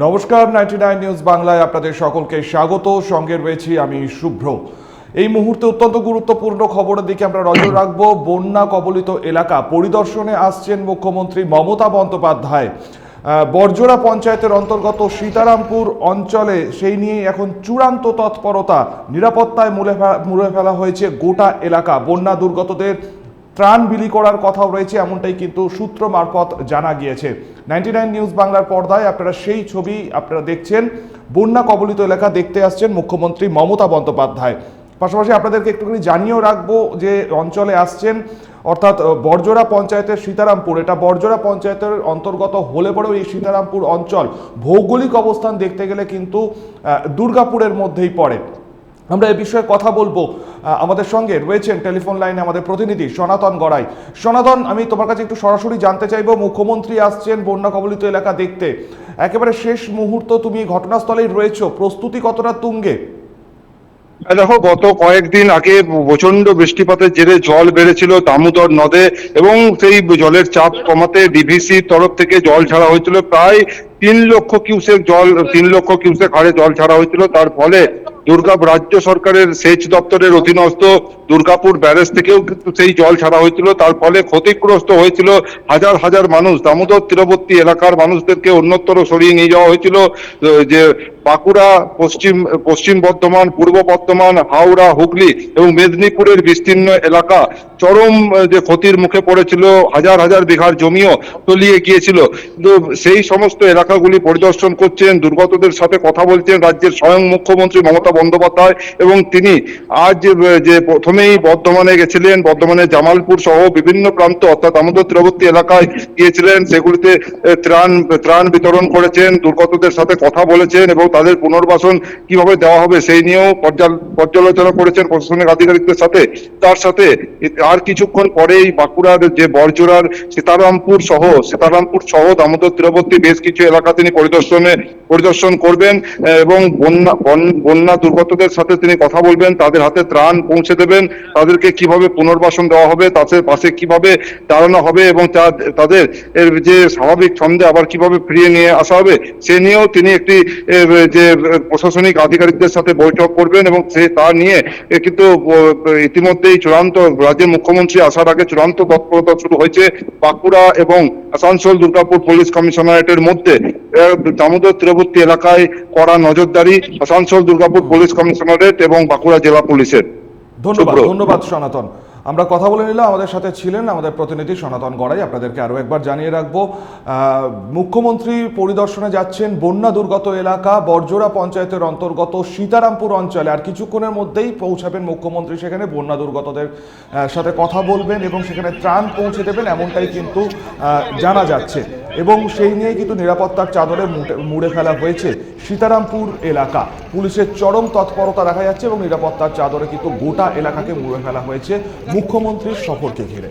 নমস্কার, 99 নিউজ বাংলায় আপনাদের সকলকে স্বাগত। সঙ্গে রয়েছি আমি শুভ্র। এই মুহূর্তে অত্যন্ত গুরুত্বপূর্ণ খবরের দিকে আমরা নজর রাখবো। বন্যা কবলিত এলাকা পরিদর্শনে আসছেন মুখ্যমন্ত্রী মমতা বন্দ্যোপাধ্যায়। বরজোড়া পঞ্চায়েতের অন্তর্গত সীতারামপুর অঞ্চলে সেই নিয়ে এখন চূড়ান্ত তৎপরতা। নিরাপত্তায় মুড়ে ফেলা হয়েছে গোটা এলাকা। বন্যা দুর্গতদের ত্রাণ বিলি করার কথাও রয়েছে, এমনটাই কিন্তু সূত্র মারফত জানা গিয়েছে। 99 নিউজ বাংলার পর্দায় আপনারা সেই ছবি আপনারা দেখছেন। বন্যা কবলিত এলাকা দেখতে আসছেন মুখ্যমন্ত্রী মমতা বন্দ্যোপাধ্যায়। পাশাপাশি আপনাদেরকে একটুখানি জানিয়েও রাখবো যে অঞ্চলে আসছেন, অর্থাৎ বরজোড়া পঞ্চায়েতের সীতারামপুর, এটা বরজোড়া পঞ্চায়েতের অন্তর্গত হলে পরেও এই সীতারামপুর অঞ্চল ভৌগোলিক অবস্থান দেখতে গেলে কিন্তু দুর্গাপুরের মধ্যেই পড়ে। আমরা এই বিষয়ে কথা বলবো। আমাদের সঙ্গে রয়েছেন টেলিফোন লাইনে আমাদের প্রতিনিধি সনাতন গড়াই। সনাতন, আমি তোমার কাছে একটু সরাসরি জানতে চাইবো, মুখ্যমন্ত্রী আসছেন বন্যা কবলিত এলাকা দেখতে, একেবারে শেষ মুহূর্ত, তুমি ঘটনাস্থলেই রয়েছো, প্রস্তুতি কতটা তুঙ্গে? দেখো, গত কয়েকদিন আগে প্রচন্ড বৃষ্টিপাতের জেরে জল বেড়েছিল দামোদর নদে এবং সেই জলের চাপ কমাতে ডিভিসির তরফ থেকে জল ছাড়া হয়েছিল। প্রায় 3 লক্ষ কিউসেক হারে জল ছাড়া হয়েছিল। তার ফলে রাজ্য সরকারের সেচ দপ্তরের অধীনস্থ দুর্গাপুর ব্যারেজ থেকেও কিন্তু সেই জল ছাড়া হয়েছিল। তার ফলে ক্ষতিগ্রস্ত হয়েছিল হাজার হাজার মানুষ। দামোদর তীরবর্তী এলাকার মানুষদেরকে অন্যত্র সরিয়ে নিয়ে যাওয়া হয়েছিল। যে বাঁকুড়া, পশ্চিম বর্ধমান, পূর্ব বর্ধমান, হাওড়া, হুগলি এবং মেদিনীপুরের বিস্তীর্ণ এলাকা চরম যে ক্ষতির মুখে পড়েছিল। হাজার হাজার বিঘার জমিও তলিয়ে গিয়েছিল। কিন্তু সেই সমস্ত এলাকাগুলি পরিদর্শন করছেন, দুর্গতদের সাথে কথা বলছেন রাজ্যের স্বয়ং মুখ্যমন্ত্রী মমতা বন্দ্যোপাধ্যায়। এবং তিনি আজ যে প্রথমেই বর্ধমানে গেছিলেন, বর্ধমানের জামালপুর সহ বিভিন্ন প্রান্ত অর্থাৎ দামোদর তীরবর্তী এলাকায় গিয়েছিলেন, সেগুলিতে ত্রাণ বিতরণ করেছেন, দুর্গতদের সাথে কথা বলেছেন এবং তাদের পুনর্বাসন কিভাবে দেওয়া হবে সেই নিয়েও পর্যালোচনা করেছেন প্রশাসনিক আধিকারিকদের সাথে। তার সাথে আর কিছুক্ষণ পরেই বাঁকুড়ার যে বরজোড়ার সীতারামপুর সহ দামোদর তীরবর্তী বেশ কিছু এলাকা তিনি পরিদর্শন করবেন এবং বন্যা দুর্গতদের সাথে তিনি কথা বলবেন, তাদের হাতে ত্রাণ পৌঁছে দেবেন, তাদেরকে কিভাবে পুনর্বাসন দেওয়া হবে, তাদের পাশে কিভাবে দাঁড়ানো হবে এবং তাদের যে স্বাভাবিক ছন্দে আবার কিভাবে ফিরিয়ে নিয়ে আসা হবে সে নিয়েও তিনি একটি যে প্রশাসনিক আধিকারিকদের সাথে বৈঠক করবেন। এবং তা নিয়ে কিন্তু ইতিমধ্যেই রাজ্যের মুখ্যমন্ত্রী আসার আগে চূড়ান্ত তৎপরতা শুরু হয়েছে বাঁকুড়া এবং আসানসোল দুর্গাপুর পুলিশ কমিশনারেটের মধ্যে। দামোদর তীরবর্তী এলাকায় কড়া নজরদারি আসানসোল দুর্গাপুর পুলিশ কমিশনারেট এবং বাঁকুড়া জেলা পুলিশের। ধন্যবাদ সনাতন। আমরা কথা বলে নিলাম, আমাদের সাথে ছিলেন আমাদের প্রতিনিধি সনাতন গড়াই। আপনাদেরকে আরও একবার জানিয়ে রাখবো, মুখ্যমন্ত্রী পরিদর্শনে যাচ্ছেন বন্যা দুর্গত এলাকা বরজোড়া পঞ্চায়েতের অন্তর্গত সীতারামপুর অঞ্চলে। আর কিছুক্ষণের মধ্যেই পৌঁছাবেন মুখ্যমন্ত্রী সেখানে, বন্যা দুর্গতদের সাথে কথা বলবেন এবং সেখানে ত্রাণ পৌঁছে দেবেন, এমনটাই কিন্তু জানা যাচ্ছে। এবং সেই নিয়ে কিন্তু নিরাপত্তার চাদরে মুড়ে ফেলা হয়েছে সীতারামপুর এলাকা। পুলিশের চরম তৎপরতা দেখা যাচ্ছে এবং নিরাপত্তার চাদরে কিন্তু গোটা এলাকাকে মুড়ে ফেলা হয়েছে মুখ্যমন্ত্রীর সফরকে ঘিরে।